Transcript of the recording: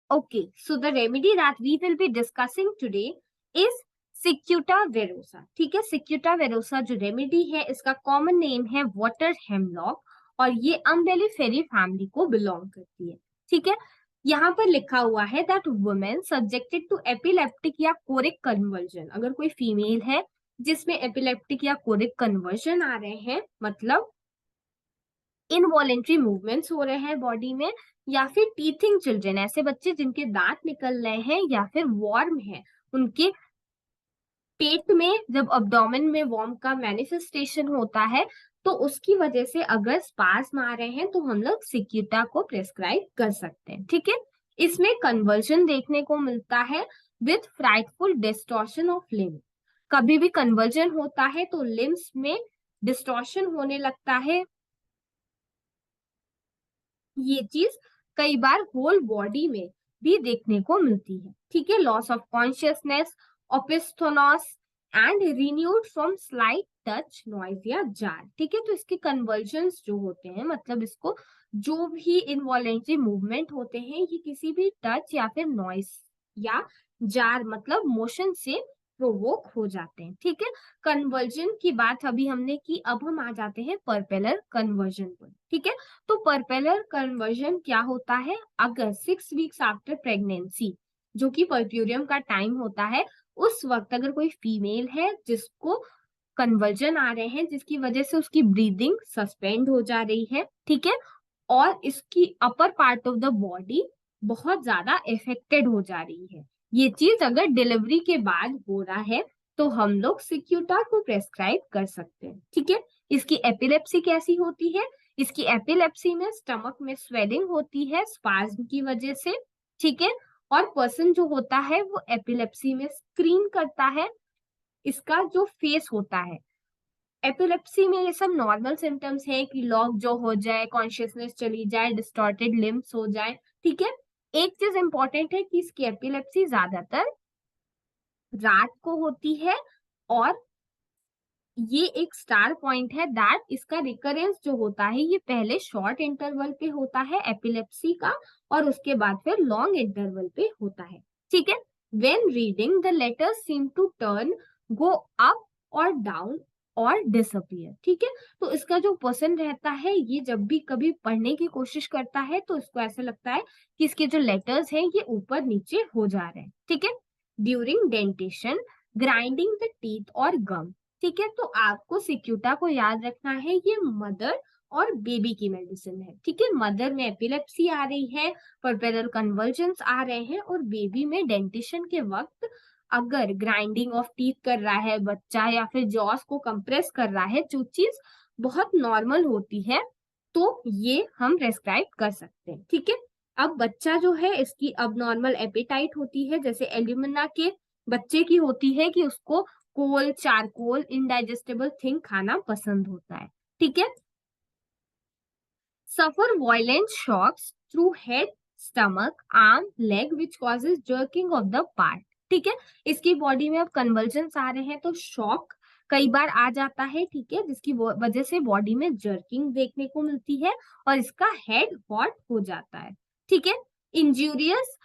Okay, so the remedy that we will be discussing today is Cicuta verosa. ठीक है, Cicuta verosa जो remedy है इसका common name है वाटर हेमलॉक और ये अम्बेलिफेरी फैमिली को बिलोंग करती है। ठीक है, यहाँ पर लिखा हुआ है that women subjected to epileptic या कोरिक कन्वर्जन, अगर कोई फीमेल है जिसमें एपिलेप्टिक या कोरिक कन्वर्जन आ रहे हैं, मतलब इनवॉलेंट्री मूवमेंट्स हो रहे हैं बॉडी में, या फिर टीथिंग चिल्ड्रन, ऐसे बच्चे जिनके दांत निकल रहे हैं, या फिर वॉर्म है, उनके पेट में जब अब्डोमेन में वॉर्म का मैनिफेस्टेशन होता है तो उसकी वजह से अगर स्पाज्म आ रहे हैं तो हम लोग सिक्यूटा को प्रेस्क्राइब कर सकते हैं। ठीक है, इसमें कन्वर्जन देखने को मिलता है with frightful distortion of limb. कभी भी कन्वर्जन होता है तो लिम्स में डिस्टॉर्शन होने लगता है। ये चीज कई बार होल बॉडी में भी देखने को मिलती है। ठीक है, loss of consciousness, opisthotonos and renewed from slight touch, noise या जार। ठीक है, तो इसके कन्वर्जन्स जो होते हैं, मतलब इसको जो भी इनवॉलेंट्री मूवमेंट होते हैं ये किसी भी टच या फिर नॉइज या जार मतलब मोशन से प्रोवोक हो जाते हैं। ठीक है, कन्वर्जन की बात अभी हमने की, अब हम आ जाते हैं परपेलर कन्वर्जन पर। ठीक है, तो परपेलर कन्वर्जन क्या होता है, अगर 6 वीक्स आफ्टर प्रेगनेंसी, जो कि पर्प्यूरियम का टाइम होता है, उस वक्त अगर कोई फीमेल है जिसको कन्वर्जन आ रहे हैं जिसकी वजह से उसकी ब्रीदिंग सस्पेंड हो जा रही है, ठीक है, और इसकी upper part of the body बहुत ज्यादा इफेक्टेड हो जा रही है, ये चीज अगर डिलीवरी के बाद हो रहा है तो हम लोग सिक्यूटा को प्रेस्क्राइब कर सकते हैं। ठीक है, इसकी एपिलेप्सी कैसी होती है, इसकी एपिलेप्सी में स्टमक में स्वेलिंग होती है स्पाज्म की वजह से। ठीक है, और पर्सन जो होता है वो एपिलेप्सी में स्क्रीन करता है। इसका जो फेस होता है, एपिलेप्सी में ये सब नॉर्मल सिम्टम्स है कि लॉक जो हो जाए, कॉन्शियसनेस चली जाए, डिस्टॉर्टेड लिम्स हो जाए। ठीक है, एक चीज इंपॉर्टेंट है कि इसकी एपिलेप्सी ज्यादातर रात को होती है और ये एक स्टार पॉइंट है दैट इसका रिकरेंस जो होता है ये पहले शॉर्ट इंटरवल पे होता है एपिलेप्सी का और उसके बाद फिर लॉन्ग इंटरवल पे होता है। ठीक है, when reading the letters seem to turn, go up और डाउन और डिसअपियर। ठीक है, तो इसका जो पर्सन रहता है ये जब भी कभी पढ़ने की कोशिश करता है तो इसको ऐसा लगता है कि इसके जो लेटर्स हैं ये ऊपर नीचे हो जा रहे हैं। ठीक है, during dentition, grinding the teeth और गम। ठीक है, तो आपको सिक्यूटा को याद रखना है, ये मदर और बेबी की मेडिसिन है। ठीक है, मदर में एपिलेप्सी आ रही है, परपेरल कन्वर्जन्स आ रहे हैं, और बेबी में डेंटिशन के वक्त अगर ग्राइंडिंग ऑफ टीथ कर रहा है बच्चा या फिर जॉस को कंप्रेस कर रहा है, जो चीज बहुत नॉर्मल होती है, तो ये हम प्रेस्क्राइब कर सकते हैं। ठीक है, अब बच्चा जो है इसकी अब नॉर्मल एपिटाइट होती है, जैसे एल्यूमिना के बच्चे की होती है कि उसको कोल, चारकोल, इनडाइजेस्टेबल थिंग खाना पसंद होता है। ठीक है, suffer violent shocks through head, stomach, arm, leg which causes jerking of the part. ठीक है, इसकी बॉडी में अब कन्वर्जन्स आ रहे हैं तो शॉक कई बार आ जाता है। ठीक है, जिसकी वजह से बॉडी में जर्किंग देखने को मिलती है और इसका हेड हॉट हो जाता है। ठीक है, इंजूरियस